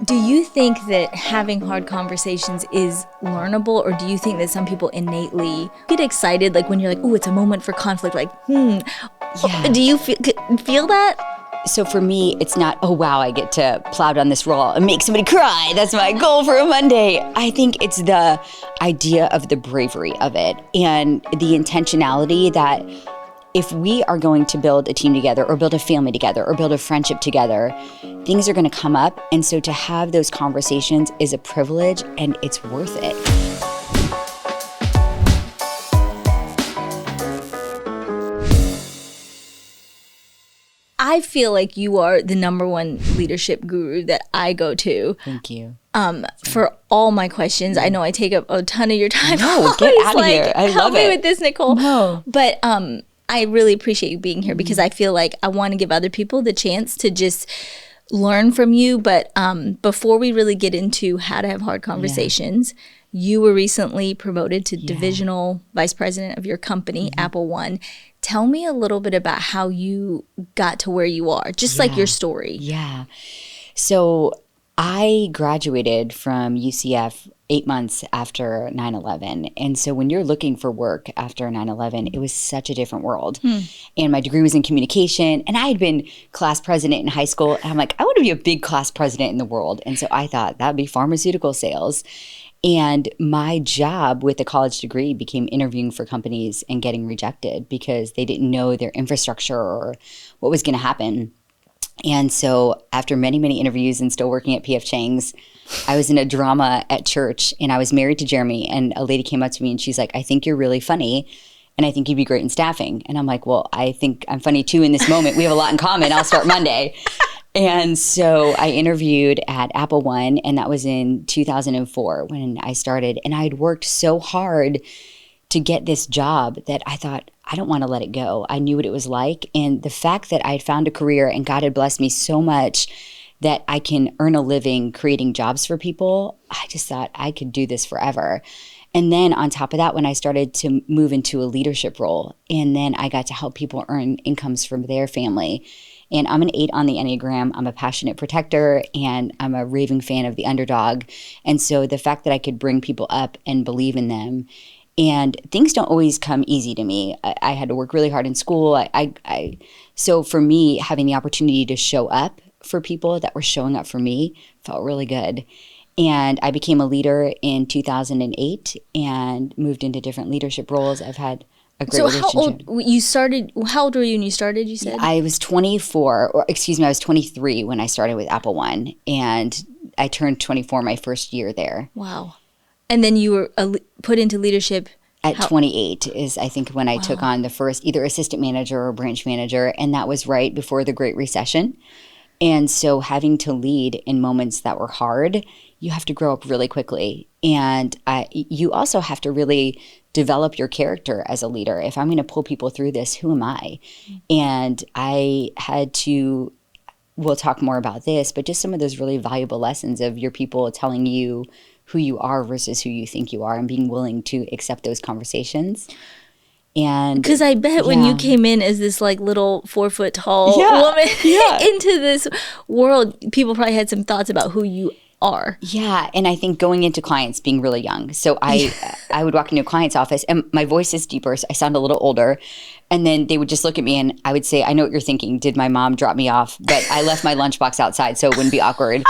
Do you think that having hard conversations is learnable, or do you think that some people innately get excited, like when you're like, oh, it's a moment for conflict, like, Yeah. Do you feel that? So for me, it's not, oh, wow, I get to plow down this role and make somebody cry. That's my goal for a Monday. I think it's the idea of the bravery of it and the intentionality that if we are going to build a team together or build a family together or build a friendship together, things are going to come up. And so to have those conversations is a privilege and it's worth it. I feel like you are the number one leadership guru that I go to. Thank you. For all my questions. I know I take up a ton of your time. No, get out of here. I love help me it. with this, Nicole. No. But I really appreciate you being here because I feel like I want to give other people the chance to just learn from you. But before we really get into how to have hard conversations, you were recently promoted to divisional vice president of your company, Apple One. Tell me a little bit about how you got to where you are, just like your story. Yeah. So I graduated from UCF 8 months after 9/11. And so when you're looking for work after 9/11, it was such a different world. And my degree was in communication. And I had been class president in high school. And I'm like, I want to be a big class president in the world. And so I thought that would be pharmaceutical sales. And my job with a college degree became interviewing for companies and getting rejected because they didn't know their infrastructure or what was going to happen. And so after many, many interviews and still working at P.F. Chang's, I was in a drama at church and I was married to Jeremy, and a lady came up to me and she's like, I think you're really funny and I think you'd be great in staffing. And I'm like, well, I think I'm funny too in this moment. We have a lot in common. I'll start Monday. And so I interviewed at Apple One, and that was in 2004 when I started. And I had worked so hard to get this job that I thought, I don't want to let it go. I knew what it was like. And the fact that I had found a career and God had blessed me so much that I can earn a living creating jobs for people, I just thought I could do this forever. And then on top of that, when I started to move into a leadership role, and then I got to help people earn incomes from their family. And I'm an 8 on the Enneagram. I'm a passionate protector, and I'm a raving fan of the underdog. And so the fact that I could bring people up and believe in them, and things don't always come easy to me. I had to work really hard in school. So for me, having the opportunity to show up for people that were showing up for me felt really good. And I became a leader in 2008 and moved into different leadership roles. I've had a great relationship. So how old were you when you started, you said? I was 24, or excuse me, I was 23 when I started with Apple One. And I turned 24 my first year there. Wow. And then you were put into leadership at 28 is, I think, when I took on the first either assistant manager or branch manager. And that was right before the Great Recession. And so having to lead in moments that were hard, you have to grow up really quickly. And you also have to really develop your character as a leader. If I'm going to pull people through this, who am I? And I had to, we'll talk more about this, but just some of those really valuable lessons of your people telling you who you are versus who you think you are, and being willing to accept those conversations. And because I bet when you came in as this like little 4 foot tall woman into this world, people probably had some thoughts about who you are. Yeah. And I think going into clients being really young. So I would walk into a client's office and my voice is deeper. So I sound a little older. And then they would just look at me and I would say, I know what you're thinking. Did my mom drop me off? But I left my lunchbox outside so it wouldn't be awkward.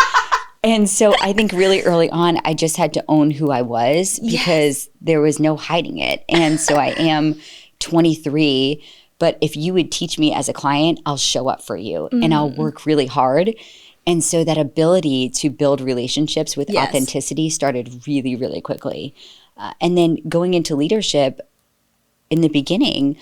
And so I think really early on, I just had to own who I was because there was no hiding it. And so I am 23, but if you would teach me as a client, I'll show up for you and I'll work really hard. And so that ability to build relationships with authenticity started really, really quickly. And then going into leadership in the beginning,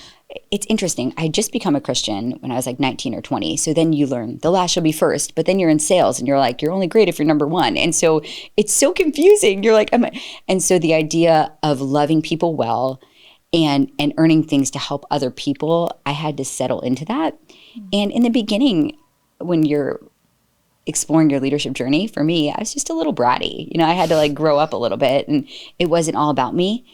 it's interesting. I had just become a Christian when I was like 19 or 20. So then you learn the last shall be first, but then you're in sales and you're like, you're only great if you're number one. And so it's so confusing. You're like, and so the idea of loving people well and earning things to help other people, I had to settle into that. And in the beginning, when you're exploring your leadership journey, for me, I was just a little bratty. You know, I had to like grow up a little bit and it wasn't all about me.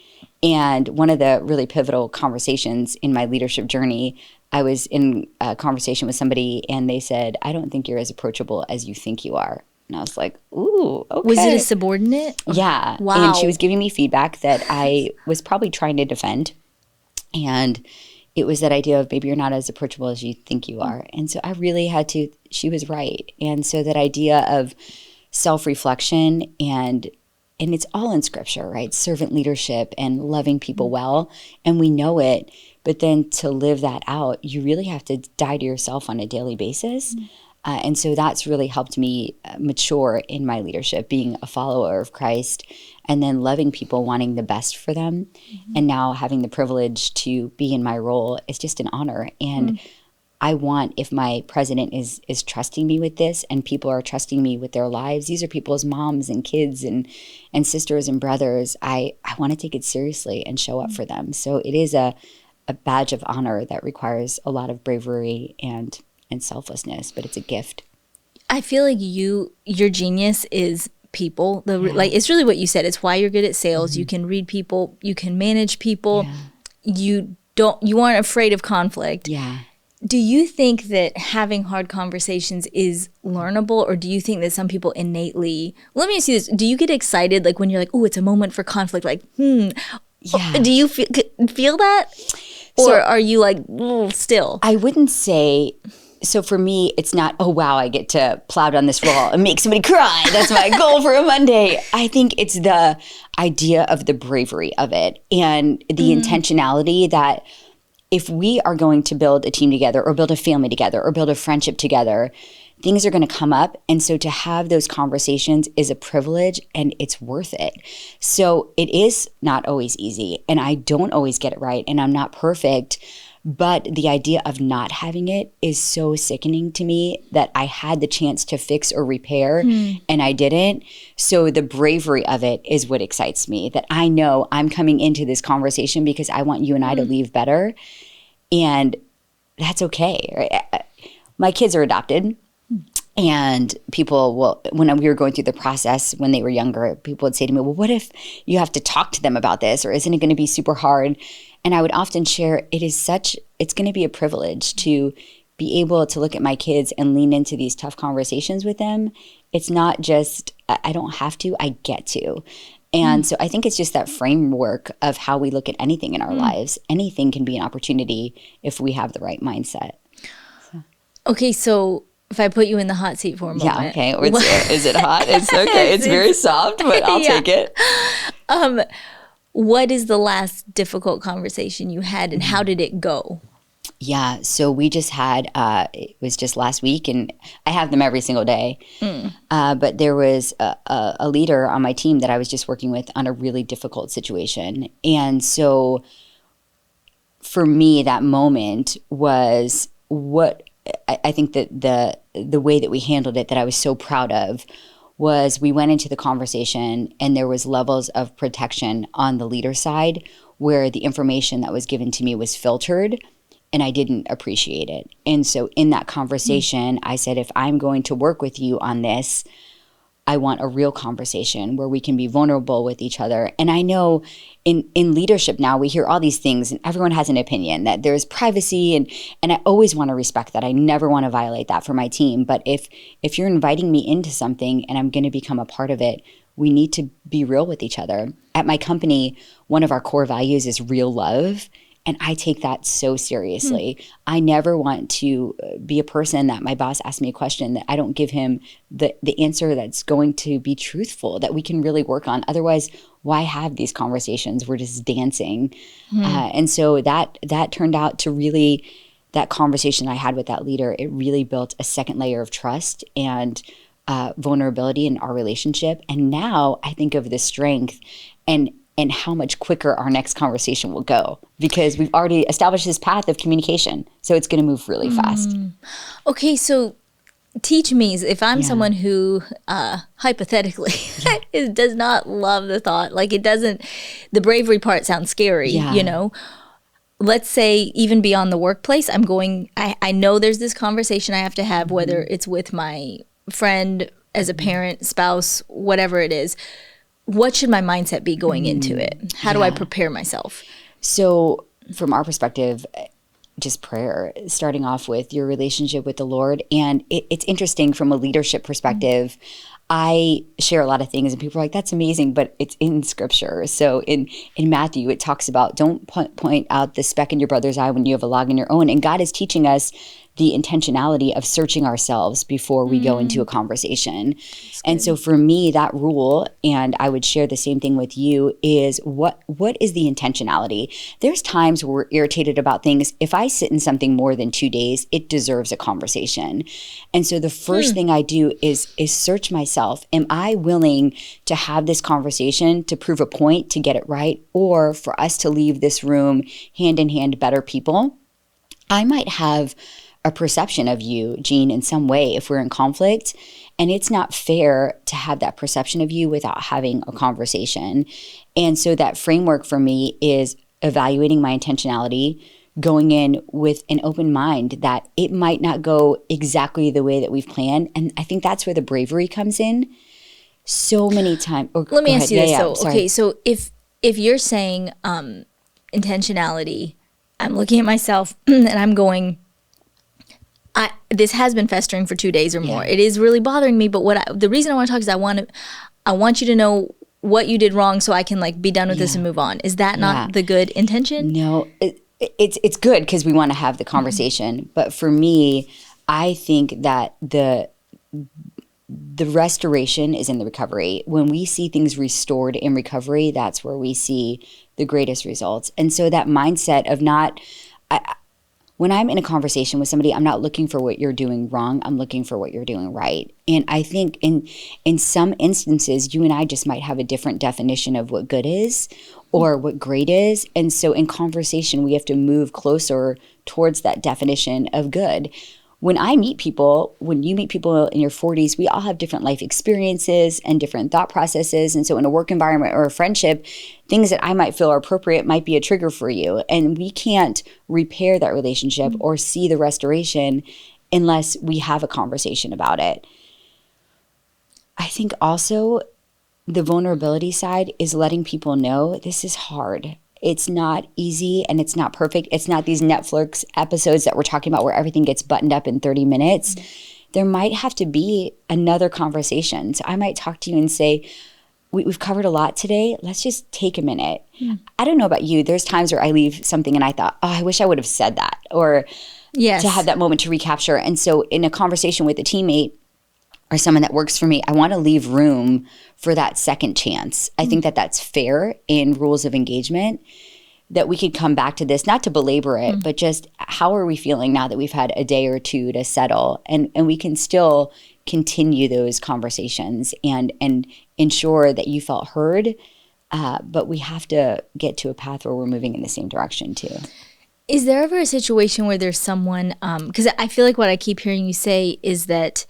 And one of the really pivotal conversations in my leadership journey, I was in a conversation with somebody and they said, I don't think you're as approachable as you think you are. And I was like, ooh, okay. Was it a subordinate? Yeah. Wow. And she was giving me feedback that I was probably trying to defend. And it was that idea of maybe you're not as approachable as you think you are. And so I really had to, she was right. And so that idea of self-reflection and it's all in scripture, right? Servant leadership and loving people well. And we know it. But then to live that out, you really have to die to yourself on a daily basis. And so that's really helped me mature in my leadership, being a follower of Christ and then loving people, wanting the best for them. And now having the privilege to be in my role is just an honor. And I want, if my president is trusting me with this and people are trusting me with their lives, these are people's moms and kids and sisters and brothers, I want to take it seriously and show up for them. So it is a badge of honor that requires a lot of bravery and selflessness, but it's a gift. I feel like your genius is people. Like it's really what you said. It's why you're good at sales. You can read people. You can manage people. You aren't afraid of conflict. Yeah. Do you think that having hard conversations is learnable, or do you think that some people innately? Let me ask you this: do you get excited like when you're like, "Oh, it's a moment for conflict"? Like, Yeah. Do you feel that, or are you like still? I wouldn't say. So for me, it's not, oh, wow, I get to plow down this roll and make somebody cry. That's my goal for a Monday. I think it's the idea of the bravery of it and the intentionality that if we are going to build a team together or build a family together or build a friendship together, things are going to come up. And so to have those conversations is a privilege and it's worth it. So it is not always easy and I don't always get it right and I'm not perfect. But the idea of not having it is so sickening to me that I had the chance to fix or repair and I didn't. So the bravery of it is what excites me, that I know I'm coming into this conversation because I want you and I to leave better. And that's okay. Right? My kids are adopted. And people will, when we were going through the process when they were younger, people would say to me, well, what if you have to talk to them about this? Or isn't it going to be super hard? And I would often share, it's going to be a privilege to be able to look at my kids and lean into these tough conversations with them. It's not just, I don't have to, I get to. And so I think it's just that framework of how we look at anything in our lives. Anything can be an opportunity if we have the right mindset. Okay, so if I put you in the hot seat for a moment. Yeah, okay. Is it hot? It's okay. It's very soft, but I'll take it. What is the last difficult conversation you had and how did it go? Yeah, so we just had, it was just last week, and I have them every single day. But there was a leader on my team that I was just working with on a really difficult situation. And so for me, that moment was what I think that the way that we handled it that I was so proud of was we went into the conversation and there was levels of protection on the leader side where the information that was given to me was filtered and I didn't appreciate it. And so in that conversation, I said, if I'm going to work with you on this, I want a real conversation where we can be vulnerable with each other. And I know in leadership now, we hear all these things and everyone has an opinion that there's privacy and I always want to respect that. I never want to violate that for my team. But if you're inviting me into something and I'm going to become a part of it, we need to be real with each other. At my company, one of our core values is real love. And I take that so seriously. I never want to be a person that my boss asks me a question that I don't give him the answer that's going to be truthful, that we can really work on. Otherwise, why have these conversations? We're just dancing. And so that turned out to really, that conversation I had with that leader, it really built a second layer of trust and vulnerability in our relationship. And now I think of the strength and how much quicker our next conversation will go because we've already established this path of communication. So it's going to move really fast. Okay, so teach me, if I'm someone who hypothetically does not love the thought, like it doesn't, the bravery part sounds scary, you know? Let's say even beyond the workplace, I know there's this conversation I have to have, whether it's with my friend, as a parent, spouse, whatever it is. What should my mindset be going into it? How do I prepare myself? So from our perspective, just prayer, starting off with your relationship with the Lord. And it's interesting from a leadership perspective. I share a lot of things and people are like, that's amazing, but it's in scripture. So in Matthew, it talks about don't point out the speck in your brother's eye when you have a log in your own. And God is teaching us the intentionality of searching ourselves before we go into a conversation. And so for me, that rule, and I would share the same thing with you, is what is the intentionality? There's times where we're irritated about things. If I sit in something more than 2 days, it deserves a conversation. And so the first thing I do is search myself. Am I willing to have this conversation to prove a point, to get it right, or for us to leave this room hand in hand better people? I might have a perception of you, Jeanne, in some way if we're in conflict. And it's not fair to have that perception of you without having a conversation. And so that framework for me is evaluating my intentionality, going in with an open mind that it might not go exactly the way that we've planned. And I think that's where the bravery comes in. So many times. Let me ask you this. Okay, so if you're saying intentionality, I'm looking at myself and I'm going, this has been festering for 2 days or more. It is really bothering me. But the reason I want to talk is I want you to know what you did wrong so I can like be done with this and move on. Is that not the good intention? No, it's good because we want to have the conversation. But for me, I think that the restoration is in the recovery. When we see things restored in recovery, that's where we see the greatest results. And so that mindset of when I'm in a conversation with somebody, I'm not looking for what you're doing wrong. I'm looking for what you're doing right. And I think in some instances, you and I just might have a different definition of what good is or what great is. And so in conversation, we have to move closer towards that definition of good. When you meet people in your 40s, we all have different life experiences and different thought processes. And so in a work environment or a friendship, things that I might feel are appropriate might be a trigger for you. And we can't repair that relationship or see the restoration unless we have a conversation about it. I think also the vulnerability side is letting people know this is hard. It's not easy and it's not perfect. It's not these Netflix episodes that we're talking about where everything gets buttoned up in 30 minutes. There might have to be another conversation. So I might talk to you and say, we've covered a lot today. Let's just take a minute. I don't know about you. There's times where I leave something and I thought, oh, I wish I would have said that, or to have that moment to recapture. And so in a conversation with a teammate or someone that works for me, I want to leave room for that second chance. I think that that's fair in rules of engagement, that we could come back to this, not to belabor it, but just how are we feeling now that we've had a day or two to settle? And we can still continue those conversations and ensure that you felt heard, but we have to get to a path where we're moving in the same direction too. Is there ever a situation where there's someone, because I feel like what I keep hearing you say is that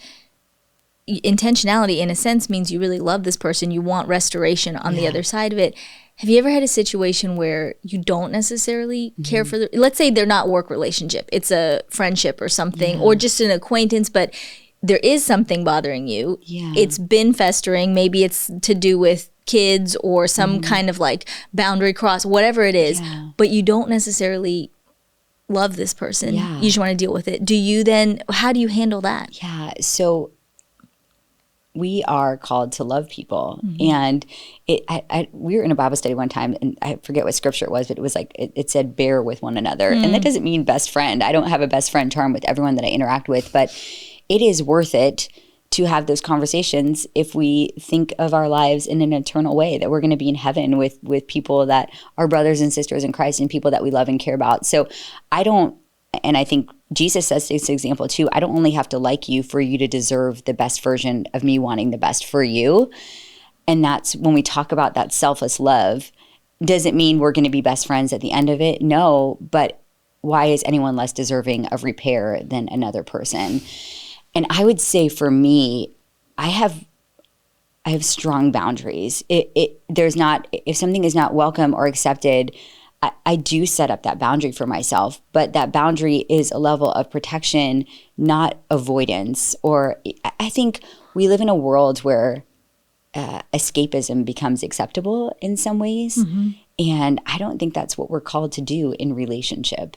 intentionality in a sense means you really love this person, you want restoration on the other side of it. Have you ever had a situation where you don't necessarily care for let's say they're not work relationship, it's a friendship or something, or just an acquaintance, but there is something bothering you. It's been festering, maybe it's to do with kids or some kind of like boundary cross, whatever it is, but you don't necessarily love this person. You just want to deal with it. How do you handle that? So we are called to love people. And we were in a Bible study one time, and I forget what scripture it was, but it was like, it said bear with one another. And that doesn't mean best friend. I don't have a best friend term with everyone that I interact with, but it is worth it to have those conversations if we think of our lives in an eternal way, that we're going to be in heaven with people that are brothers and sisters in Christ and people that we love and care about. So and I think Jesus says this example too, I don't only have to like you for you to deserve the best version of me wanting the best for you. And that's when we talk about that selfless love. Does it mean we're going to be best friends at the end of it? No, but why is anyone less deserving of repair than another person? And I would say for me, I have strong boundaries. If something is not welcome or accepted, I do set up that boundary for myself, but that boundary is a level of protection, not avoidance. Or I think we live in a world where escapism becomes acceptable in some ways. And I don't think that's what we're called to do in relationship.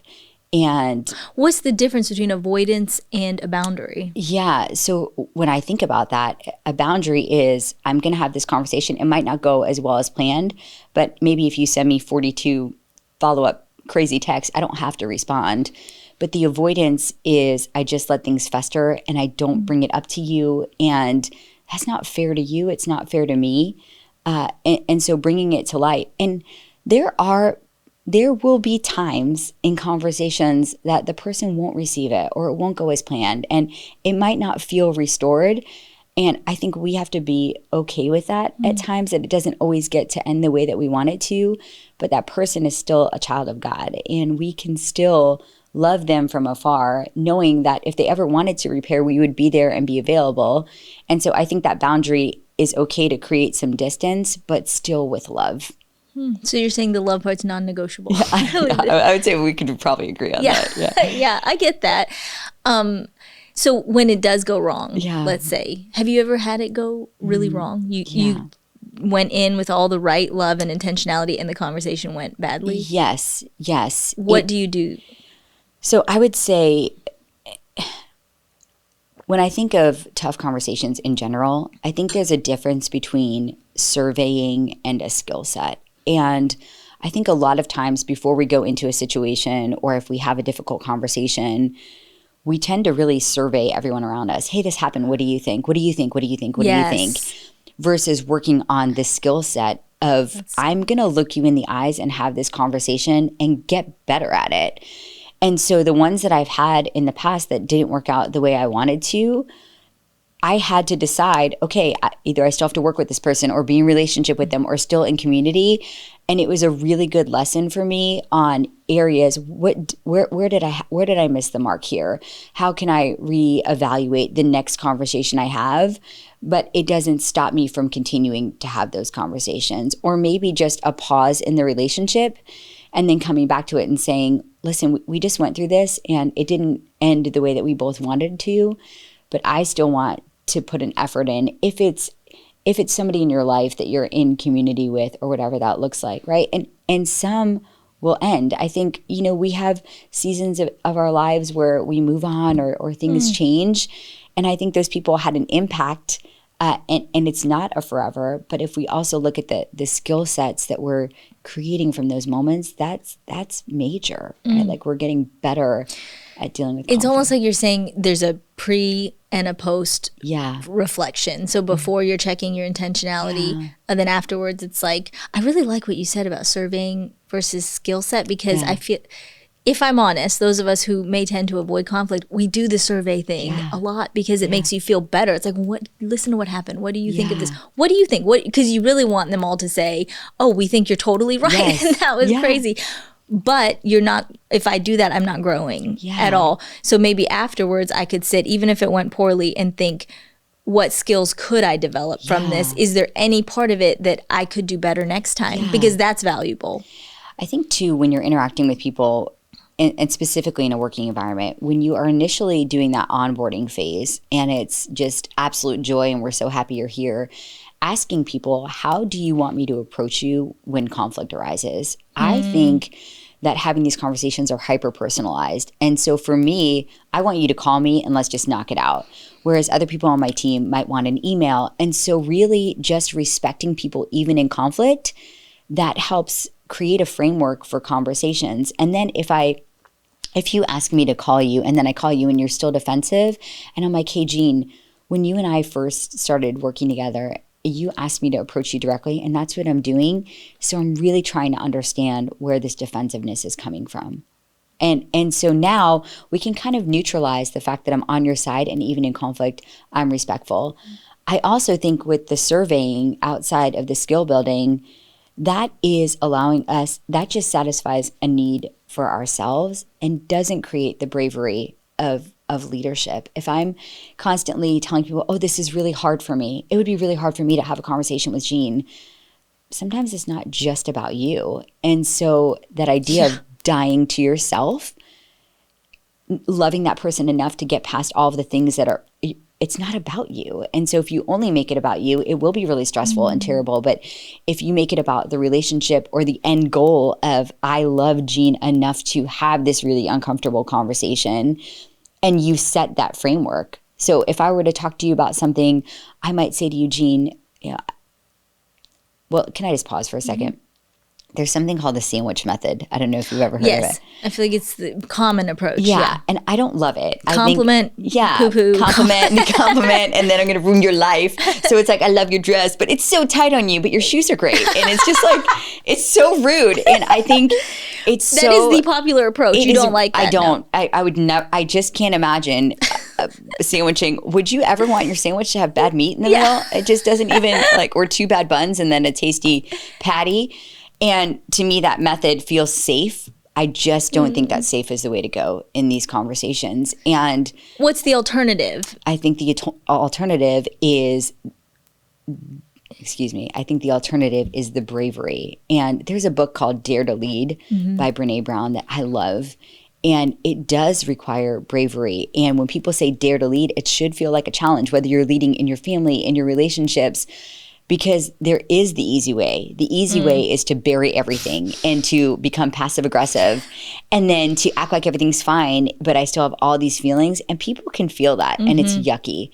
And what's the difference between avoidance and a boundary? yeah, so when I think about that, a boundary is I'm going to have this conversation. It might not go as well as planned, but maybe if you send me 42 follow-up crazy texts, I don't have to respond. But the avoidance is I just let things fester and I don't bring it up to you. And that's not fair to you. It's not fair to me. And so bringing it to light. And there will be times in conversations that the person won't receive it or it won't go as planned and it might not feel restored. And I think we have to be okay with that at times, that it doesn't always get to end the way that we want it to, but that person is still a child of God and we can still love them from afar, knowing that if they ever wanted to repair, we would be there and be available. And so I think that boundary is okay to create some distance, but still with love. So you're saying the love part's non-negotiable. Yeah, I would say we could probably agree on that. Yeah. Yeah, I get that. So when it does go wrong, let's say, have you ever had it go really wrong? You went in with all the right love and intentionality and the conversation went badly? Yes. What do you do? So I would say when I think of tough conversations in general, I think there's a difference between surveying and a skill set. And I think a lot of times before we go into a situation or if we have a difficult conversation, we tend to really survey everyone around us. Hey, this happened. What do you think? What do you think? What do you think? What do you think? Versus working on the skill set of I'm going to look you in the eyes and have this conversation and get better at it. And so the ones that I've had in the past that didn't work out the way I wanted to, I had to decide, okay, either I still have to work with this person or be in relationship with them or still in community. And it was a really good lesson for me on areas. Where did I miss the mark here? How can I reevaluate the next conversation I have? But it doesn't stop me from continuing to have those conversations, or maybe just a pause in the relationship and then coming back to it and saying, listen, we just went through this and it didn't end the way that we both wanted to, but I still want to put an effort in if it's somebody in your life that you're in community with or whatever that looks like, right? And some will end. I think, we have seasons of our lives where we move on or things change. And I think those people had an impact and it's not a forever. But if we also look at the skill sets that we're creating from those moments, that's major, right? Like we're getting better at dealing with conflict. It's almost like you're saying there's a pre and a post reflection. So before you're checking your intentionality, and then afterwards it's like, I really like what you said about surveying versus skill set, because I feel, if I'm honest, those of us who may tend to avoid conflict, we do the survey thing a lot because it makes you feel better. It's like, listen to what happened. What do you think of this? What do you think? Because you really want them all to say, oh, we think you're totally right. Yes. And that was crazy. But you're not, if I do that, I'm not growing at all. So maybe afterwards I could sit, even if it went poorly, and think, what skills could I develop from this? Is there any part of it that I could do better next time? Because that's valuable. I think too, when you're interacting with people, and specifically in a working environment, when you are initially doing that onboarding phase and it's just absolute joy and we're so happy you're here, asking people, how do you want me to approach you when conflict arises? I think that having these conversations are hyper personalized. And so for me, I want you to call me and let's just knock it out. Whereas other people on my team might want an email. And so really just respecting people even in conflict, that helps create a framework for conversations. And then if you ask me to call you and then I call you and you're still defensive and I'm like, hey, Jeanne, when you and I first started working together, you asked me to approach you directly and that's what I'm doing. So I'm really trying to understand where this defensiveness is coming from. And so now we can kind of neutralize the fact that I'm on your side and even in conflict, I'm respectful. I also think with the surveying outside of the skill building, that is allowing us, that just satisfies a need for ourselves and doesn't create the bravery of leadership. If I'm constantly telling people, oh, this is really hard for me, it would be really hard for me to have a conversation with Jeanne. Sometimes it's not just about you. And so that idea of dying to yourself, loving that person enough to get past all of the things that are it's not about you. And so if you only make it about you, it will be really stressful and terrible. But if you make it about the relationship or the end goal of, I love Jeanne enough to have this really uncomfortable conversation, and you set that framework. So if I were to talk to you about something, I might say to you, Jeanne, yeah, well, can I just pause for a second? There's something called the sandwich method. I don't know if you've ever heard of it. I feel like it's the common approach. Yeah. And I don't love it. Compliment, poo-poo. Compliment, and then I'm going to ruin your life. So it's like, I love your dress, but it's so tight on you, but your shoes are great. And it's just like, it's so rude. And I think it's that is the popular approach. You don't like that. I don't. No. I would never, I just can't imagine sandwiching. Would you ever want your sandwich to have bad meat in the middle? It just doesn't even like, or 2 bad buns and then a tasty patty. And to me, that method feels safe. I just don't think that safe is the way to go in these conversations. And what's the alternative? I think the alternative is, I think the alternative is the bravery. And there's a book called Dare to Lead by Brene Brown that I love. And it does require bravery. And when people say dare to lead, it should feel like a challenge, whether you're leading in your family, in your relationships, because there is the easy way. The easy way is to bury everything and to become passive aggressive and then to act like everything's fine, but I still have all these feelings, and people can feel that and it's yucky.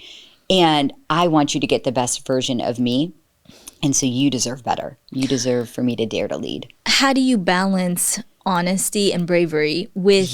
And I want you to get the best version of me. And so you deserve better. You deserve for me to dare to lead. How do you balance honesty and bravery with,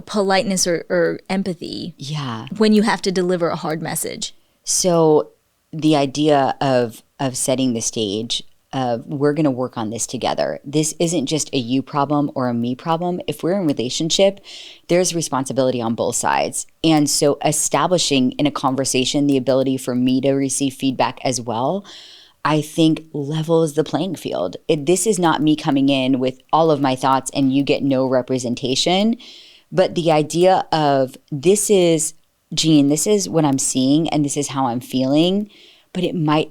politeness or empathy? Yeah. When you have to deliver a hard message? So the idea of setting the stage of, we're going to work on this together. This isn't just a you problem or a me problem. If we're in a relationship, there's responsibility on both sides. And so establishing in a conversation the ability for me to receive feedback as well, I think levels the playing field. This is not me coming in with all of my thoughts and you get no representation. But the idea of, this is Jeanne, this is what I'm seeing and this is how I'm feeling, but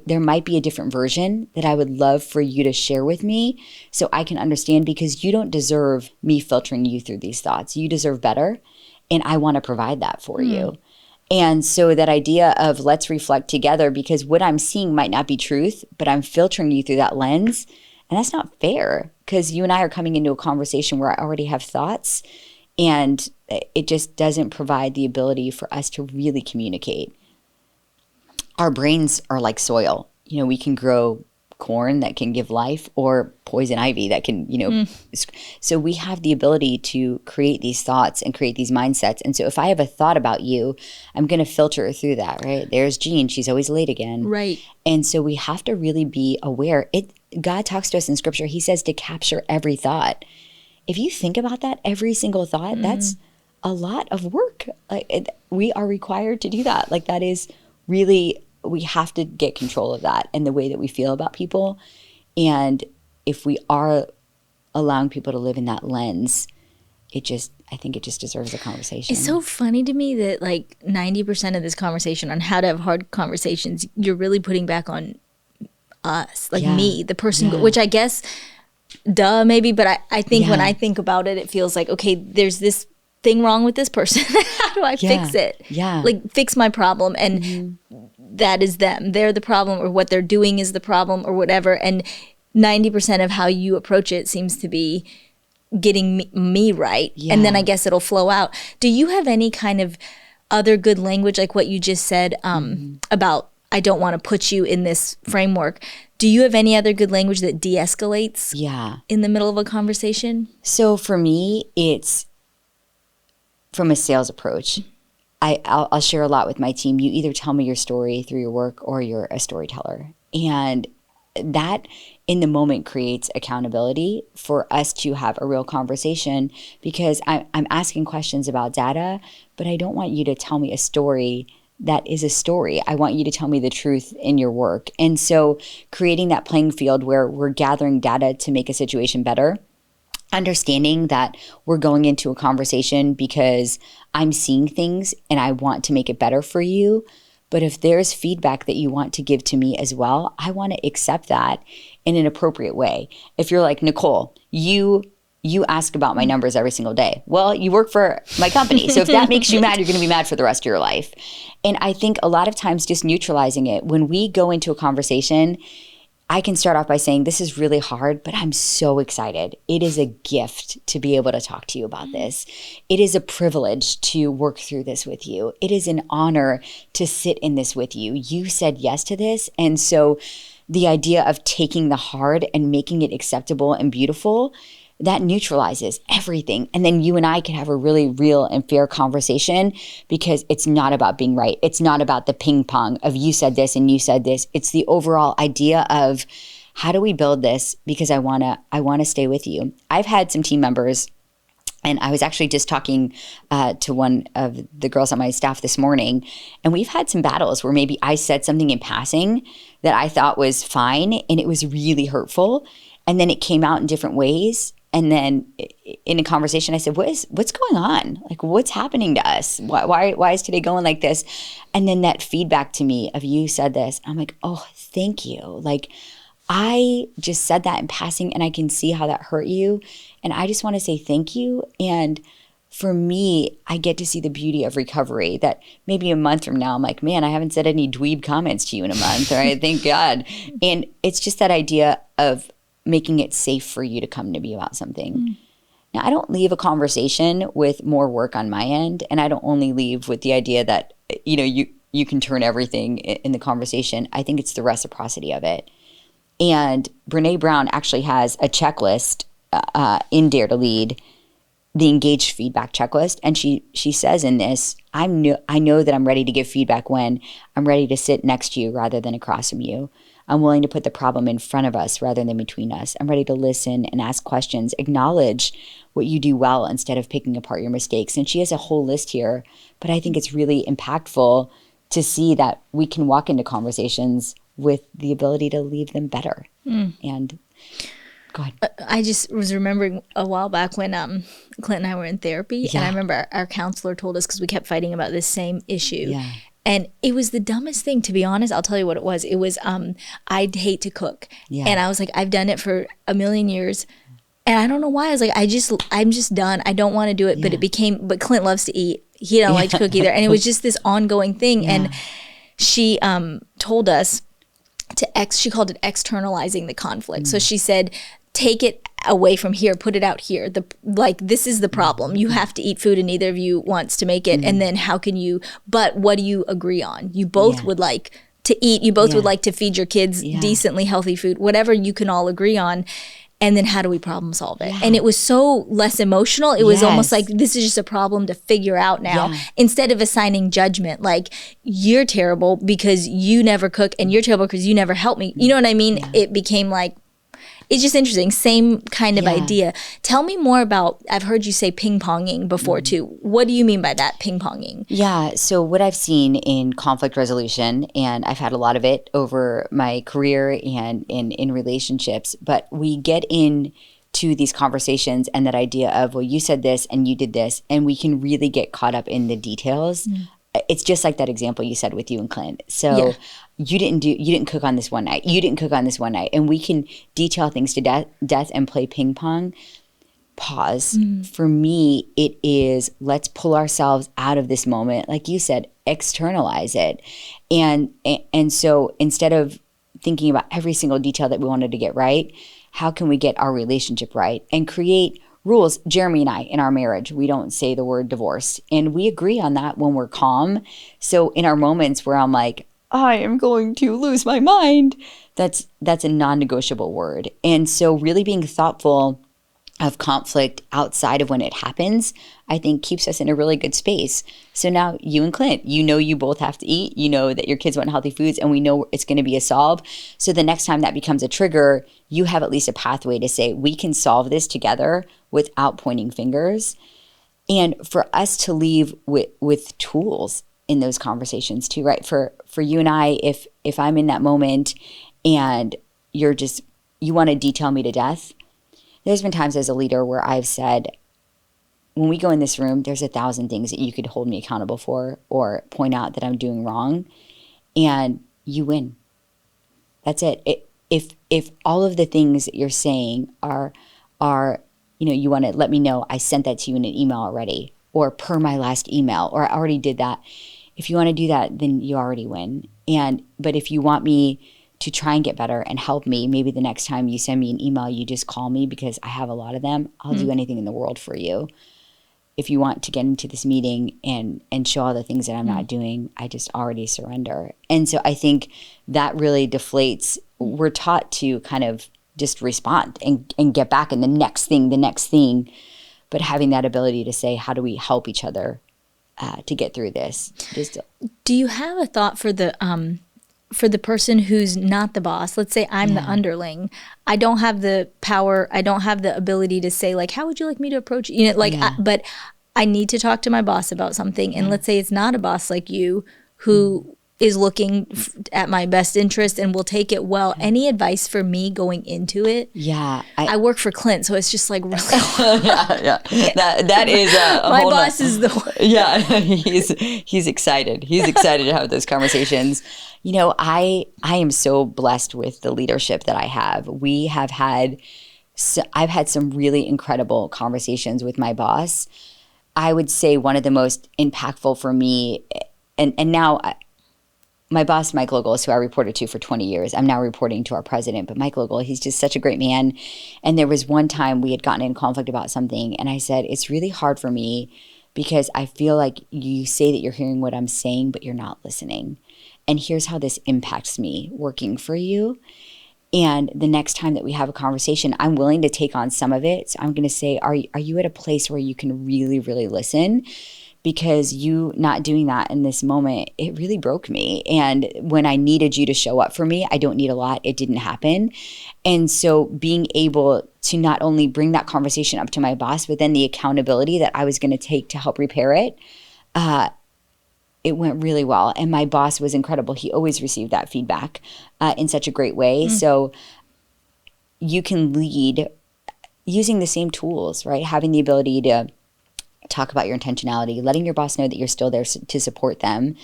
there might be a different version that I would love for you to share with me so I can understand, because you don't deserve me filtering you through these thoughts. You deserve better, and I want to provide that for you. And so that idea of, let's reflect together, because what I'm seeing might not be truth, but I'm filtering you through that lens, and that's not fair, because you and I are coming into a conversation where I already have thoughts, and it just doesn't provide the ability for us to really communicate. Our brains are like soil. We can grow corn that can give life, or poison ivy that can, so we have the ability to create these thoughts and create these mindsets. And so if I have a thought about you, I'm going to filter through that, right? There's Jeanne. She's always late again. Right. And so we have to really be aware. God talks to us in scripture. He says to capture every thought. If you think about that, every single thought, that's a lot of work. We are required to do that. That is really, we have to get control of that and the way that we feel about people. And if we are allowing people to live in that lens, I think it just deserves a conversation. It's so funny to me that 90% of this conversation on how to have hard conversations, you're really putting back on us, me, the person, which I guess, duh, maybe, but I think when I think about it, it feels like, okay, there's this thing wrong with this person. How do I fix it? Yeah. Fix my problem. And that is them. They're the problem, or what they're doing is the problem, or whatever. And 90% of how you approach it seems to be getting me right. Yeah. And then I guess it'll flow out. Do you have any kind of other good language, like what you just said about, I don't want to put you in this framework? Do you have any other good language that de-escalates in the middle of a conversation? So for me, it's from a sales approach. I'll share a lot with my team. You either tell me your story through your work, or you're a storyteller. And that in the moment creates accountability for us to have a real conversation, because I'm asking questions about data, but I don't want you to tell me a story that is a story. I want you to tell me the truth in your work. And so creating that playing field where we're gathering data to make a situation better, understanding that we're going into a conversation because I'm seeing things and I want to make it better for you. But if there's feedback that you want to give to me as well, I want to accept that in an appropriate way. If you're like, Nicole, you you ask about my numbers every single day. Well, you work for my company. So if that makes you mad, you're going to be mad for the rest of your life. And I think a lot of times just neutralizing it, when we go into a conversation, I can start off by saying, this is really hard, but I'm so excited. It is a gift to be able to talk to you about this. It is a privilege to work through this with you. It is an honor to sit in this with you. You said yes to this. And so the idea of taking the hard and making it acceptable and beautiful, that neutralizes everything. And then you and I can have a really real and fair conversation, because it's not about being right. It's not about the ping pong of you said this and you said this. It's the overall idea of, how do we build this? Because I want to stay with you. I've had some team members, and I was actually just talking to one of the girls on my staff this morning, and we've had some battles where maybe I said something in passing that I thought was fine, and it was really hurtful. And then it came out in different ways. And then in a conversation, I said, what's going on? Like, what's happening to us? Why is today going like this? And then that feedback to me of, you said this. I'm like, oh, thank you. Like, I just said that in passing, and I can see how that hurt you. And I just want to say thank you. And for me, I get to see the beauty of recovery, that maybe a month from now, I'm like, man, I haven't said any dweeb comments to you in a month, right? Thank God. And it's just that idea of making it safe for you to come to me about something. Now, I don't leave a conversation with more work on my end, and I don't only leave with the idea that, you can turn everything in the conversation. I think it's the reciprocity of it. And Brene Brown actually has a checklist in Dare to Lead, the engaged feedback checklist. And she says in this, I know that I'm ready to give feedback when I'm ready to sit next to you rather than across from you. I'm willing to put the problem in front of us rather than between us. I'm ready to listen and ask questions, acknowledge what you do well instead of picking apart your mistakes. And she has a whole list here, but I think it's really impactful to see that we can walk into conversations with the ability to leave them better. And go ahead. I just was remembering a while back when Clint and I were in therapy, and I remember our counselor told us, because we kept fighting about this same issue. Yeah. And it was the dumbest thing, to be honest. I'll tell you what it was. It was, I'd hate to cook. Yeah. And I was like, I've done it for a million years. And I don't know why. I was like, I'm just done. I don't want to do it. Yeah. But Clint loves to eat. He don't like to cook either. And it was just this ongoing thing. Yeah. And she told us she called it externalizing the conflict. So she said, take it away from here, put it out here. This is the problem. You have to eat food and neither of you wants to make it. And then but what do you agree on? You both would like to eat. You both would like to feed your kids decently healthy food, whatever you can all agree on. And then how do we problem solve it? Yeah. And it was so less emotional. It was almost like, this is just a problem to figure out now, instead of assigning judgment. Like, you're terrible because you never cook, and you're terrible because you never help me. You know what I mean? Yeah. It became like, it's just interesting. Same kind of idea. Tell me more about, I've heard you say ping-ponging before too. What do you mean by that, ping-ponging? Yeah. So what I've seen in conflict resolution, and I've had a lot of it over my career and in relationships, but we get into these conversations and that idea of, well, you said this and you did this, and we can really get caught up in the details. It's just like that example you said with you and Clint. So you didn't cook on this one night. You didn't cook on this one night. And we can detail things to death and play ping pong. Pause. For me, it is, let's pull ourselves out of this moment. Like you said, externalize it. And so instead of thinking about every single detail that we wanted to get right, how can we get our relationship right and create rules? Jeremy and I, in our marriage, we don't say the word divorce. And we agree on that when we're calm. So in our moments where I'm like, I am going to lose my mind, that's a non-negotiable word. And so really being thoughtful of conflict outside of when it happens, I think keeps us in a really good space. So now you and Clint, you both have to eat, you know that your kids want healthy foods, and we know it's going to be a solve. So the next time that becomes a trigger, you have at least a pathway to say, we can solve this together without pointing fingers. And for us to leave with tools in those conversations too, right? For you and I, if I'm in that moment and you want to detail me to death, there's been times as a leader where I've said, when we go in this room, there's 1,000 things that you could hold me accountable for or point out that I'm doing wrong, and you win. That's it. If all of the things that you're saying are you want to let me know I sent that to you in an email already, or per my last email, or I already did that. If you want to do that, then you already win. But if you want me to try and get better and help me, maybe the next time you send me an email, you just call me because I have a lot of them. I'll do anything in the world for you. If you want to get into this meeting and show all the things that I'm not doing, I just already surrender. And so I think that really deflates. We're taught to kind of just respond and get back in the next thing. But having that ability to say, how do we help each other to get through this? Do you have a thought for the person who's not the boss? Let's say I'm the underling. I don't have the power. I don't have the ability to say, like, how would you like me to approach you? But I need to talk to my boss about something. And let's say it's not a boss like you who is looking at my best interest and will take it well. Any advice for me going into it? Yeah. I work for Clint, so it's just like really hard. That is my boss is the one. Yeah, he's excited. He's excited to have those conversations. I am so blessed with the leadership that I have. I've had some really incredible conversations with my boss. I would say one of the most impactful for me, and now my boss, Mike Logel, who I reported to for 20 years. I'm now reporting to our president, but Mike Logel, he's just such a great man. And there was one time we had gotten in conflict about something, and I said, it's really hard for me because I feel like you say that you're hearing what I'm saying, but you're not listening. And here's how this impacts me working for you. And the next time that we have a conversation, I'm willing to take on some of it. So I'm going to say, are you at a place where you can really, really listen? Because you not doing that in this moment, it really broke me. And when I needed you to show up for me, I don't need a lot. It didn't happen. And so being able to not only bring that conversation up to my boss, but then the accountability that I was going to take to help repair it, it went really well. And my boss was incredible. He always received that feedback in such a great way. So you can lead using the same tools, right? Having the ability to talk about your intentionality, letting your boss know that you're still there to support them.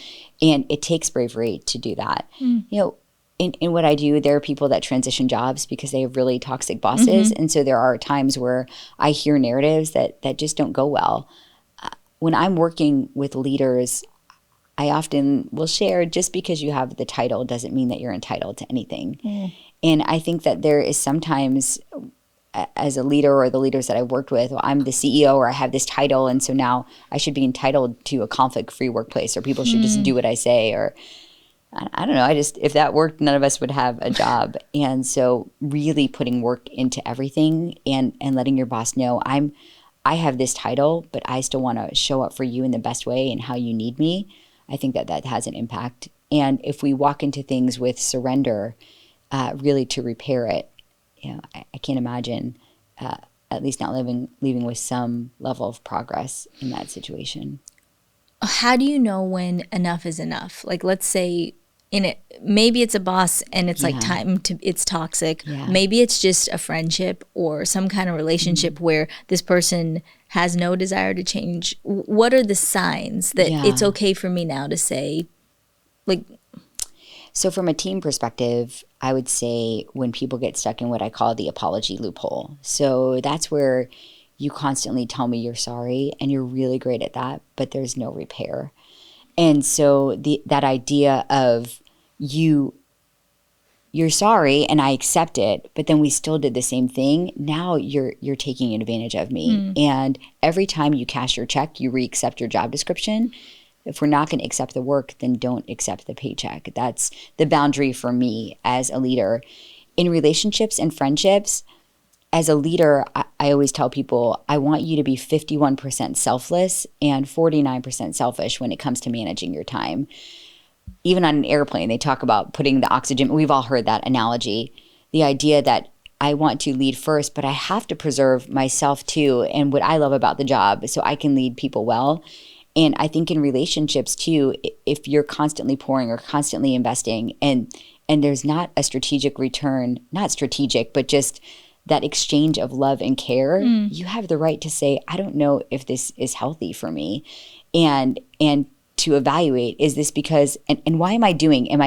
And it takes bravery to do that. In what I do, there are people that transition jobs because they have really toxic bosses. And so there are times where I hear narratives that just don't go well. When I'm working with leaders, I often will share, just because you have the title doesn't mean that you're entitled to anything. And I think that there is sometimes, as a leader or the leaders that I've worked with, well, I'm the CEO or I have this title, and so now I should be entitled to a conflict-free workplace, or people should just do what I say, or I don't know. If that worked, none of us would have a job. And so really putting work into everything and letting your boss know I have this title, but I still want to show up for you in the best way and how you need me. I think that has an impact. And if we walk into things with surrender, really to repair it, I can't imagine at least not leaving with some level of progress in that situation. How do you know when enough is enough? Like, let's say maybe it's a boss and it's like it's toxic. Maybe it's just a friendship or some kind of relationship where this person has no desire to change. What are the signs that it's okay for me now to say, like? So from a team perspective, I would say when people get stuck in what I call the apology loophole. So that's where you constantly tell me you're sorry, and you're really great at that, but there's no repair. And so that idea of you're sorry and I accept it, but then we still did the same thing. Now you're taking advantage of me. And every time you cash your check, you re-accept your job description. If we're not going to accept the work, then don't accept the paycheck. That's the boundary for me as a leader. In relationships and friendships, as a leader, I always tell people, I want you to be 51% selfless and 49% selfish when it comes to managing your time. Even on an airplane, they talk about putting the oxygen. We've all heard that analogy. The idea that I want to lead first, but I have to preserve myself too and what I love about the job so I can lead people well. And I think in relationships too, if you're constantly pouring or constantly investing and there's not a strategic return, not strategic, but just that exchange of love and care, you have the right to say, I don't know if this is healthy for me. And to evaluate, is this because, and why am I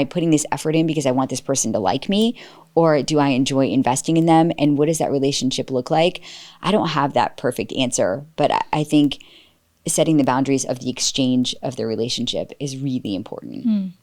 putting this effort in because I want this person to like me, or do I enjoy investing in them? And what does that relationship look like? I don't have that perfect answer, but I think setting the boundaries of the exchange of the relationship is really important.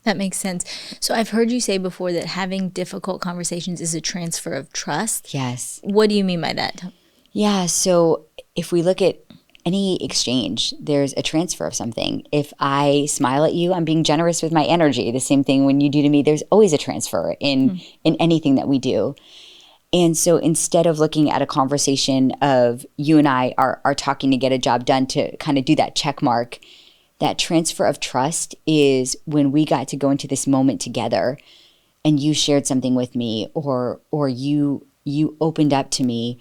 That makes sense. So I've heard you say before that having difficult conversations is a transfer of trust. Yes. What do you mean by that? Yeah. So if we look at any exchange, there's a transfer of something. If I smile at you, I'm being generous with my energy. The same thing when you do to me, there's always a transfer in anything that we do. And so instead of looking at a conversation of you and I are talking to get a job done to kind of do that check mark, that transfer of trust is when we got to go into this moment together and you shared something with me, or you opened up to me,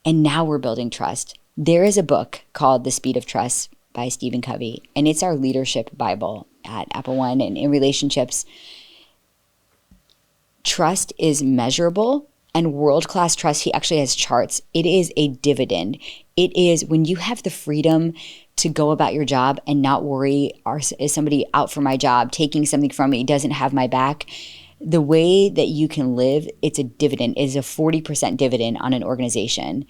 and now we're building trust. There is a book called The Speed of Trust by Stephen Covey, and it's our leadership Bible at Apple One. And in relationships, trust is measurable, and world-class trust, he actually has charts. It is a dividend. It is when you have the freedom to go about your job and not worry, is somebody out for my job, taking something from me, doesn't have my back. The way that you can live, it's a dividend. It is a 40% dividend on an organization.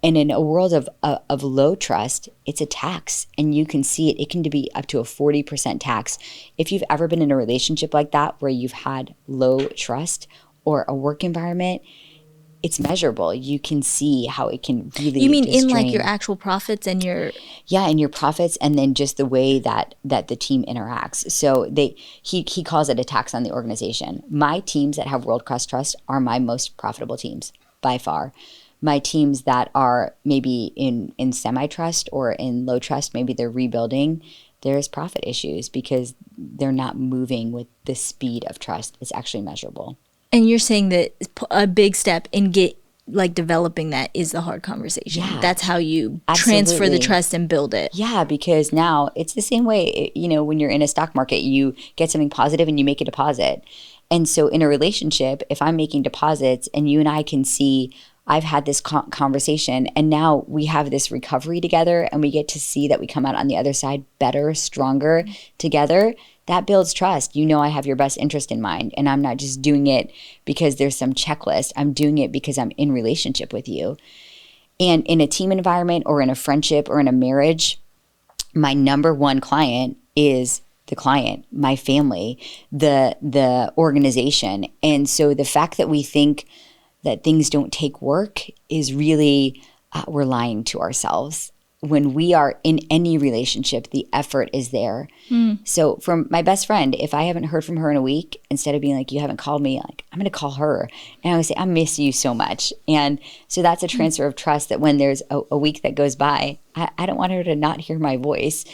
And in a world of low trust, it's a tax, and you can see it. It can be up to a 40% tax. If you've ever been in a relationship like that where you've had low trust or a work environment, it's measurable. You can see how it can really. You mean in like your actual profits and your. Yeah, and your profits, and then just the way that the team interacts. So he calls it a tax on the organization. My teams that have world-class trust are my most profitable teams by far. My teams that are maybe in semi-trust or in low trust, maybe they're rebuilding, there's profit issues because they're not moving with the speed of trust. It's actually measurable. And you're saying that a big step in developing that is the hard conversation. Yeah, that's how you absolutely transfer the trust and build it. Yeah, because now it's the same way, when you're in a stock market, you get something positive and you make a deposit. And so in a relationship, if I'm making deposits and you and I can see I've had this conversation and now we have this recovery together and we get to see that we come out on the other side better, stronger together, that builds trust. I have your best interest in mind, and I'm not just doing it because there's some checklist. I'm doing it because I'm in relationship with you. And in a team environment or in a friendship or in a marriage, my number one client is the client, my family, the organization. And so the fact that we think that things don't take work is really, we're lying to ourselves. When we are in any relationship, the effort is there. So from my best friend, if I haven't heard from her in a week, instead of being like, you haven't called me, like, I'm going to call her. And I would say, I miss you so much. And so that's a transfer of trust that when there's a week that goes by, I don't want her to not hear my voice.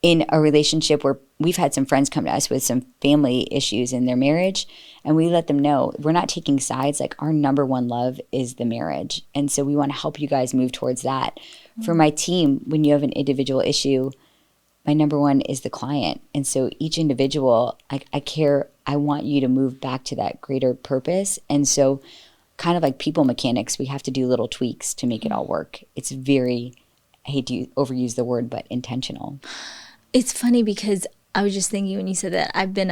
In a relationship where we've had some friends come to us with some family issues in their marriage, and we let them know we're not taking sides. Like, our number one love is the marriage. And so we want to help you guys move towards that. For my team, when you have an individual issue, my number one is the client. And so each individual, I care, I want you to move back to that greater purpose. And so kind of like people mechanics, we have to do little tweaks to make it all work. It's very, I hate to overuse the word, but intentional. It's funny because I was just thinking when you said that, I've been,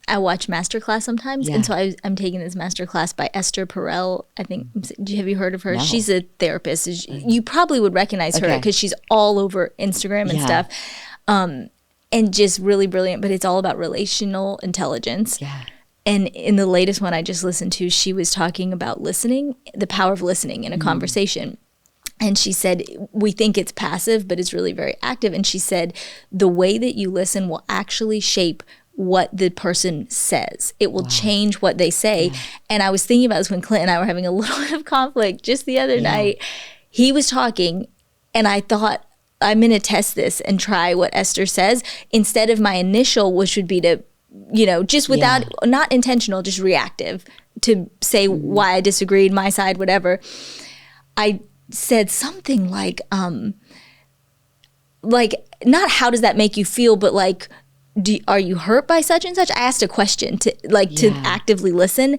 I watch Masterclass sometimes. Yeah. And so I'm taking this Masterclass by Esther Perel. I think, have you heard of her? No. She's a therapist. You probably would recognize her because she's all over Instagram and stuff. And just really brilliant, but it's all about relational intelligence. Yeah. And in the latest one I just listened to, she was talking about listening, the power of listening in a conversation. And she said, we think it's passive, but it's really very active. And she said, the way that you listen will actually shape what the person says. It will change what they say. Yeah. And I was thinking about this when Clint and I were having a little bit of conflict just the other night. He was talking, and I thought, I'm going to test this and try what Esther says instead of my initial, which would be to, just without, not intentional, just reactive, to say why I disagreed, my side, whatever. I said something like not how does that make you feel, but like, are you hurt by such and such? I asked a question to actively listen,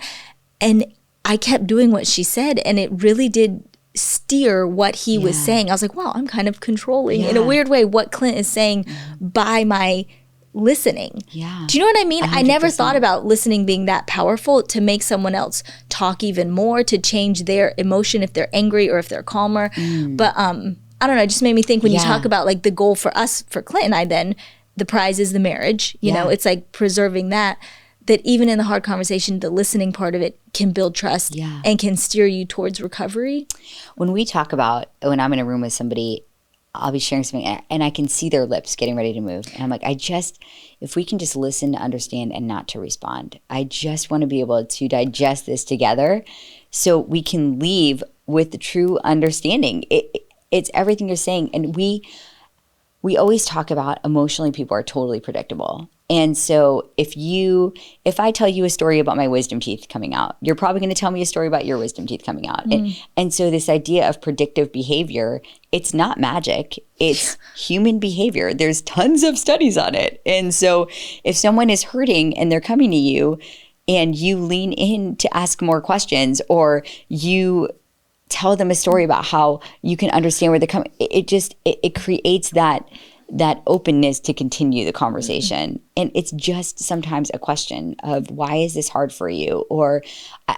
and I kept doing what she said, and it really did steer what he was saying. I was like, wow, I'm kind of controlling in a weird way what Clint is saying by my listening. Yeah. Do you know what I mean? 100%. I never thought about listening being that powerful to make someone else talk even more, to change their emotion if they're angry or if they're calmer. But I don't know, it just made me think when you talk about like the goal for us, for Clint and I, then the prize is the marriage. You know, it's like preserving that even in the hard conversation, the listening part of it can build trust and can steer you towards recovery. When we talk about, when I'm in a room with somebody, I'll be sharing something and I can see their lips getting ready to move. And I'm like, if we can just listen to understand and not to respond. I just want to be able to digest this together so we can leave with the true understanding. It's everything you're saying. And we always talk about emotionally people are totally predictable. And so if I tell you a story about my wisdom teeth coming out, you're probably going to tell me a story about your wisdom teeth coming out. And so this idea of predictive behavior, it's not magic. It's human behavior. There's tons of studies on it. And so if someone is hurting and they're coming to you and you lean in to ask more questions, or you tell them a story about how you can understand where they're coming, it creates that openness to continue the conversation. And it's just sometimes a question of, why is this hard for you? Or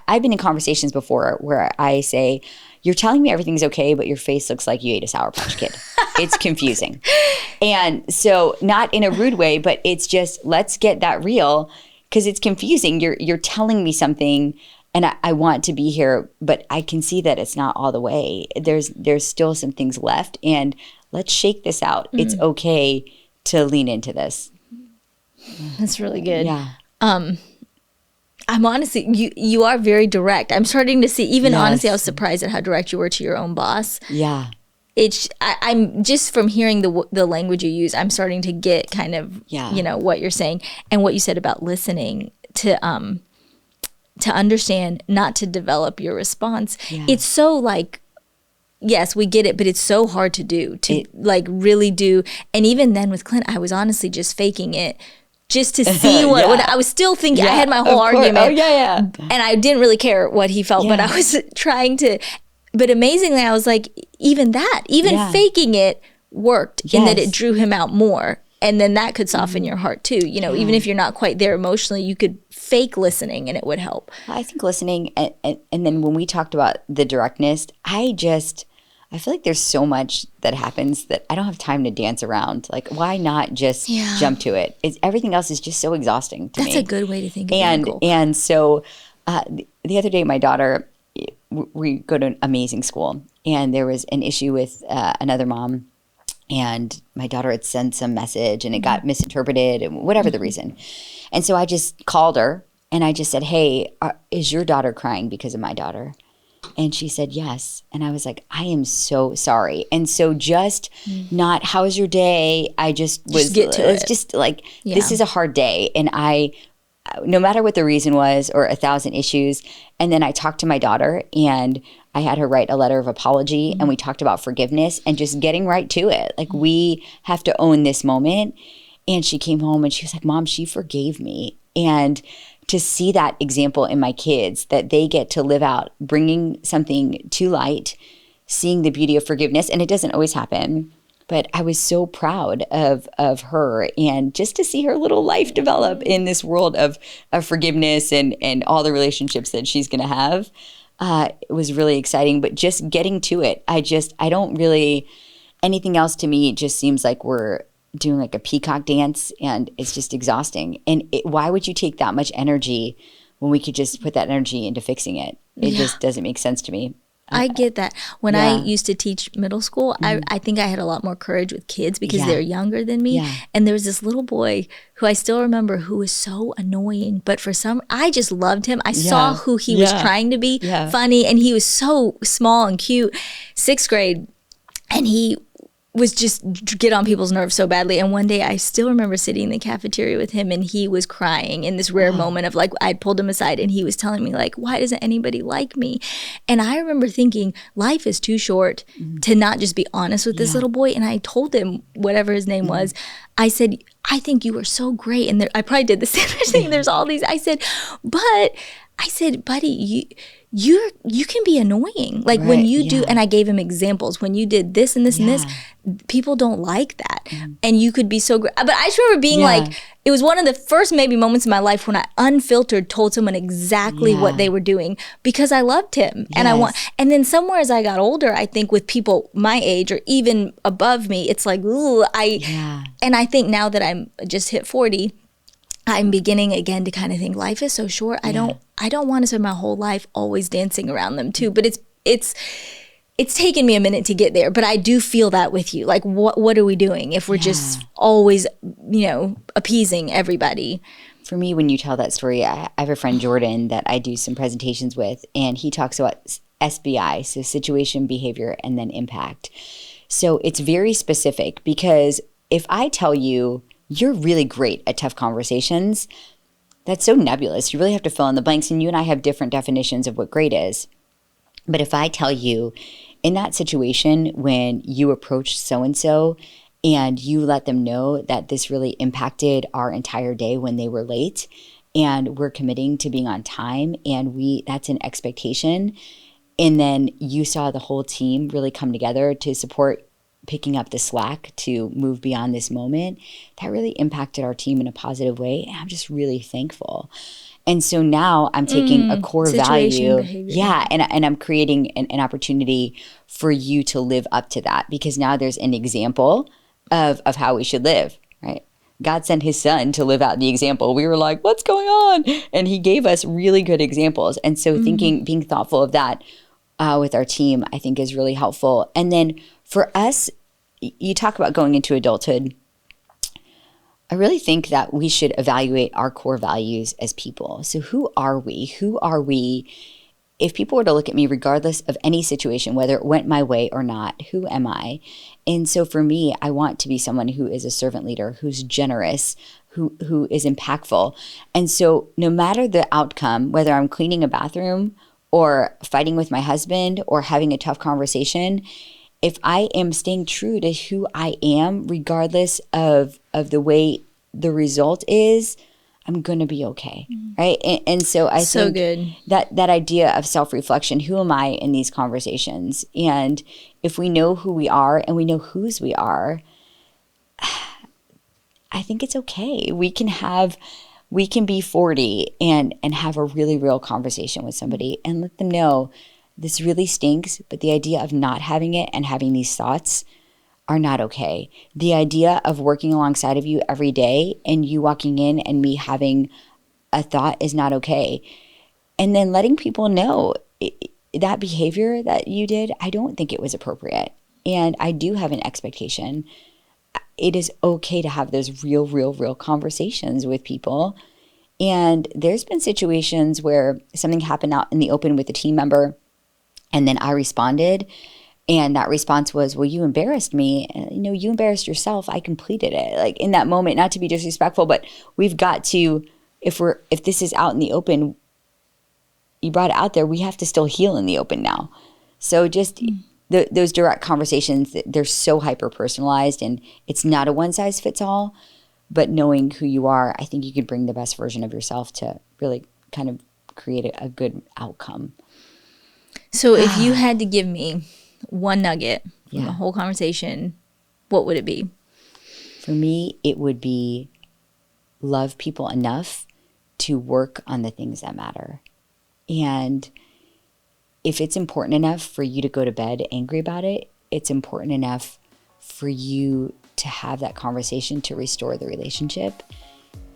I've been in conversations before where I say, you're telling me everything's okay, but your face looks like you ate a Sour Patch Kid. It's confusing. And so not in a rude way, but it's just, let's get that real, because it's confusing. You're telling me something and I want to be here, but I can see that it's not all the way. There's still some things left, and let's shake this out. It's okay to lean into this. That's really good. Yeah. I'm honestly, you are very direct. I'm starting to see, even honestly, I was surprised at how direct you were to your own boss. Yeah. I'm just from hearing the language you use, I'm starting to get kind of, you know, what you're saying and what you said about listening to understand, not to develop your response. Yeah. It's so like, yes, we get it, but it's so hard to do, like really do. And even then with Clint, I was honestly just faking it just to see what I was still thinking. I had my whole argument. Oh, and I didn't really care what he felt, but I was trying to. But amazingly, I was like, even faking it worked in that it drew him out more. And then that could soften your heart too. You know, even if you're not quite there emotionally, you could fake listening and it would help. I think listening, and then when we talked about the directness, I feel like there's so much that happens that I don't have time to dance around. Like, why not just jump to it? Everything else is just so exhausting to me. That's a good way to think of it. And so the other day, my daughter, we go to an amazing school, and there was an issue with another mom. And my daughter had sent some message and it got misinterpreted, and whatever the reason. And so I just called her and I just said, hey, is your daughter crying because of my daughter? And she said, yes. And I was like, I am so sorry. And so just not, how was your day? I just was, get to it. Just like, this is a hard day. And no matter what the reason was, or 1,000 issues. And then I talked to my daughter and I had her write a letter of apology, and we talked about forgiveness and just getting right to it. Like, we have to own this moment. And she came home and she was like, Mom, she forgave me. And to see that example in my kids, that they get to live out, bringing something to light, seeing the beauty of forgiveness. And it doesn't always happen. But I was so proud of her, and just to see her little life develop in this world of forgiveness and all the relationships that she's going to have. It was really exciting, but just getting to it. I don't really, anything else to me, it just seems like we're doing like a peacock dance, and it's just exhausting. And why would you take that much energy when we could just put that energy into fixing it? It just doesn't make sense to me. I get that. When I used to teach middle school, I think I had a lot more courage with kids because they're younger than me. Yeah. And there was this little boy who I still remember who was so annoying, but I just loved him. I saw who he was trying to be, funny, and he was so small and cute. 6th grade, and he was just get on people's nerves so badly. And one day I still remember sitting in the cafeteria with him, and he was crying in this rare moment of like, I'd pulled him aside and he was telling me like, why doesn't anybody like me? And I remember thinking, life is too short to not just be honest with this little boy. And I told him, whatever his name was, I said, I think you are so great. And I probably did the same thing. There's all these, I said, but I said, buddy, you can be annoying. Like when you do, and I gave him examples. When you did this and this and this, people don't like that. And you could be so great. But I just remember being like, it was one of the first maybe moments in my life when I unfiltered told someone exactly what they were doing because I loved him. And and then somewhere as I got older, I think with people my age or even above me, it's like, ooh, and I think now that I'm just hit 40, I'm beginning again to kind of think life is so short. I don't want to spend my whole life always dancing around them too. But it's taken me a minute to get there. But I do feel that with you. Like what are we doing if we're just always, appeasing everybody? For me, when you tell that story, I have a friend, Jordan, that I do some presentations with, and he talks about SBI, so situation, behavior, and then impact. So it's very specific because if I tell you, you're really great at tough conversations, that's so nebulous. You really have to fill in the blanks, and you and I have different definitions of what great is. But if I tell you, in that situation, when you approached so-and-so and you let them know that this really impacted our entire day when they were late, and we're committing to being on time, and that's an expectation, and then you saw the whole team really come together to support picking up the slack to move beyond this moment, that really impacted our team in a positive way. And I'm just really thankful. And so now I'm taking a core value. Behavior. And I'm creating an opportunity for you to live up to that, because now there's an example of how we should live, right? God sent his son to live out the example. We were like, what's going on? And he gave us really good examples. And so being thoughtful of that with our team, I think is really helpful. And then for us, you talk about going into adulthood. I really think that we should evaluate our core values as people. So who are we? Who are we? If people were to look at me, regardless of any situation, whether it went my way or not, who am I? And so for me, I want to be someone who is a servant leader, who's generous, who is impactful. And so no matter the outcome, whether I'm cleaning a bathroom or fighting with my husband or having a tough conversation, if I am staying true to who I am, regardless of the way the result is, I'm going to be okay, right? And so I think good. that idea of self-reflection, who am I in these conversations? And if we know who we are and we know whose we are, I think it's okay. We can be 40 and have a really real conversation with somebody and let them know, this really stinks, but the idea of not having it and having these thoughts are not okay. The idea of working alongside of you every day and you walking in and me having a thought is not okay. And then letting people know that behavior that you did, I don't think it was appropriate. And I do have an expectation. It is okay to have those real conversations with people. And there's been situations where something happened out in the open with a team member, and then I responded, and that response was, well, you embarrassed me. And, you embarrassed yourself. I completed it. Like in that moment, not to be disrespectful, but we've got to, if this is out in the open, you brought it out there, we have to still heal in the open now. So just those direct conversations, they're so hyper-personalized, and it's not a one-size-fits-all, but knowing who you are, I think you can bring the best version of yourself to really kind of create a good outcome. So if you had to give me one nugget from the whole conversation, what would it be? For me, it would be love people enough to work on the things that matter. And if it's important enough for you to go to bed angry about it, it's important enough for you to have that conversation to restore the relationship.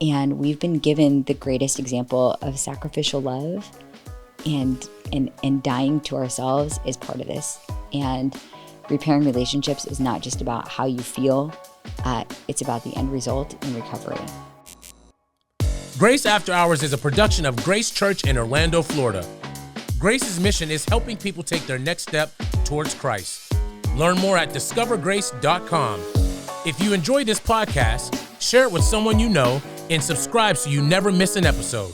And we've been given the greatest example of sacrificial love, and dying to ourselves is part of this. And repairing relationships is not just about how you feel, it's about the end result in recovery. Grace After Hours is a production of Grace Church in Orlando, Florida. Grace's mission is helping people take their next step towards Christ. Learn more at discovergrace.com. If you enjoyed this podcast, share it with someone you know and subscribe so you never miss an episode.